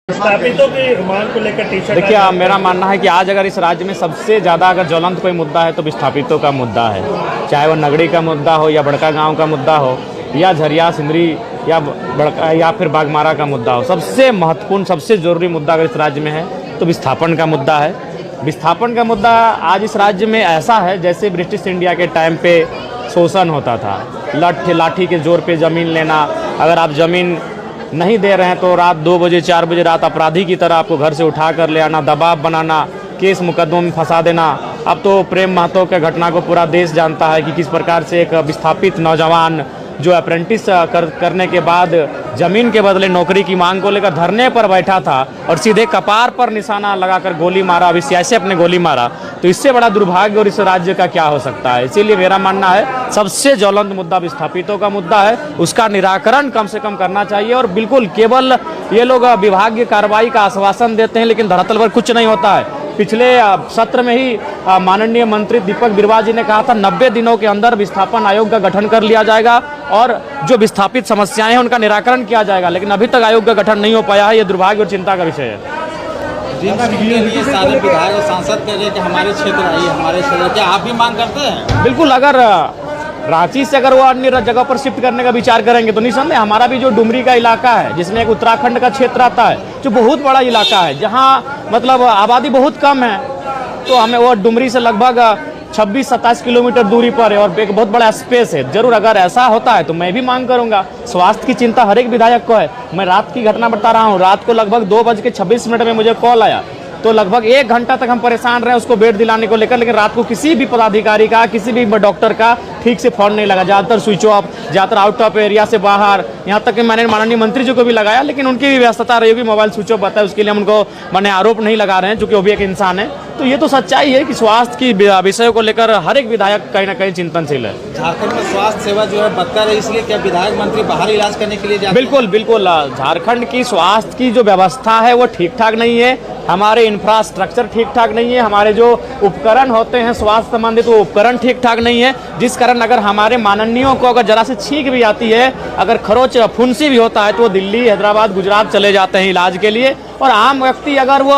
विस्थापितों की मांग को लेकर टी शर्ट। देखिए, मेरा मानना है कि आज अगर इस राज्य में सबसे ज़्यादा अगर ज्वलंत कोई मुद्दा है तो विस्थापितों का मुद्दा है। चाहे वो नगड़ी का मुद्दा हो या बड़का गांव का मुद्दा हो या झरिया सिंदरी या फिर बागमारा का मुद्दा हो, सबसे महत्वपूर्ण सबसे ज़रूरी मुद्दा अगर इस राज्य में है तो विस्थापन का मुद्दा है। विस्थापन का मुद्दा आज इस राज्य में ऐसा है जैसे ब्रिटिश इंडिया के टाइम पे शोषण होता था, लाठी के जोर पे ज़मीन लेना। अगर आप ज़मीन नहीं दे रहे हैं तो रात 2 बजे 4 बजे रात अपराधी की तरह आपको घर से उठा कर ले आना, दबाव बनाना, केस मुकदमों में फंसा देना। अब तो प्रेम महतो के घटना को पूरा देश जानता है कि किस प्रकार से एक विस्थापित नौजवान जो अप्रेंटिस करने के बाद ज़मीन के बदले नौकरी की मांग को लेकर धरने पर बैठा था और सीधे कपार पर निशाना लगाकर गोली मारा, अविश्वास से अपने गोली मारा। तो इससे बड़ा दुर्भाग्य और इस राज्य का क्या हो सकता है। इसीलिए मेरा मानना है सबसे ज्वलंत मुद्दा विस्थापितों का मुद्दा है, उसका निराकरण कम से कम करना चाहिए। और बिल्कुल केवल ये लोग विभागीय कार्रवाई का आश्वासन देते हैं लेकिन धरातल पर कुछ नहीं होता है। पिछले सत्र में ही माननीय मंत्री दीपक बिरवा जी ने कहा था 90 दिनों के अंदर विस्थापन आयोग का गठन कर लिया जाएगा और जो विस्थापित समस्याएं हैं उनका निराकरण किया जाएगा, लेकिन अभी तक आयोग का गठन नहीं हो पाया है। ये दुर्भाग्य और चिंता का विषय है। लिए सारे विधायक और सांसद कह रहे कि हमारे क्षेत्र आइए, हमारे क्षेत्र, क्या आप भी मांग करते हैं? बिल्कुल, अगर रांची से अगर वो अन्य जगह पर शिफ्ट करने का विचार करेंगे तो निसंदेह हमारा भी जो डुमरी का इलाका है जिसमें एक उत्तराखंड का क्षेत्र आता है जो बहुत बड़ा इलाका है, जहाँ मतलब आबादी बहुत कम है, तो हमें वो डुमरी से लगभग 26-27 किलोमीटर दूरी पर है और एक बहुत बड़ा स्पेस है। जरूर अगर ऐसा होता है तो मैं भी मांग करूंगा। स्वास्थ्य की चिंता हर एक विधायक को है। मैं रात की घटना बता रहा हूँ, रात को लगभग 2:26 में मुझे कॉल आया तो लगभग 1 घंटा तक हम परेशान रहे उसको बेड दिलाने को लेकर, लेकिन रात को किसी भी पदाधिकारी का किसी भी डॉक्टर का ठीक से फोन नहीं लगा। ज़्यादातर स्विच ऑफ, ज़्यादातर आउट ऑफ एरिया से बाहर, यहाँ तक कि मैंने माननीय मंत्री जी को भी लगाया लेकिन उनकी भी व्यस्तता रही होगी, मोबाइल स्विच ऑफ बताया। उसके लिए हम उनको मैंने आरोप नहीं लगा रहे हैं क्योंकि वो भी एक इंसान है। तो ये तो सच्चाई है कि स्वास्थ्य की विषयों को लेकर हर एक विधायक कहीं ना कहीं चिंतनशील है। झारखंड में स्वास्थ्य सेवा जो है बदतर है, इसलिए क्या विधायक मंत्री बाहर इलाज करने के लिए जाते हैं? बिल्कुल बिल्कुल, झारखंड की स्वास्थ्य की जो व्यवस्था है वो ठीक ठाक नहीं है, हमारे इंफ्रास्ट्रक्चर ठीक ठाक नहीं है, हमारे जो उपकरण होते हैं स्वास्थ्य संबंधित वो उपकरण ठीक ठाक नहीं है, जिस कारण अगर हमारे माननीयों को अगर जरा से छींक भी आती है, अगर खरोच फुंसी भी होता है तो वो दिल्ली, हैदराबाद, गुजरात चले जाते हैं इलाज के लिए। और आम व्यक्ति अगर वो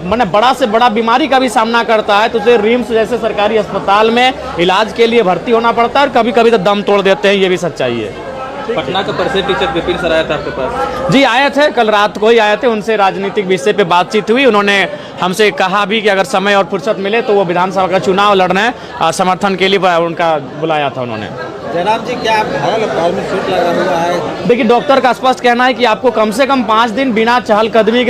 मैंने बड़ा से बड़ा बीमारी का भी सामना करता है तो उसे रिम्स जैसे सरकारी अस्पताल में इलाज के लिए भर्ती होना पड़ता है और कभी कभी तो दम तोड़ देते हैं। ये भी सच्चाई है। पटना का परिषद टीचर विपिन सर आया था आपके पास? जी आए थे, कल रात को ही आए थे। उनसे राजनीतिक विषय पे बातचीत हुई। उन्होंने हमसे कहा भी कि अगर समय और फुर्सत मिले तो वो विधानसभा का चुनाव लड़ने समर्थन के लिए उनका बुलाया था उन्होंने। जयराम जी, क्या आप घायल पैर में चोट लगा हुआ है? देखिए, डॉक्टर का स्पष्ट कहना है कि आपको कम से कम 5 दिन बिना चहलकदमी के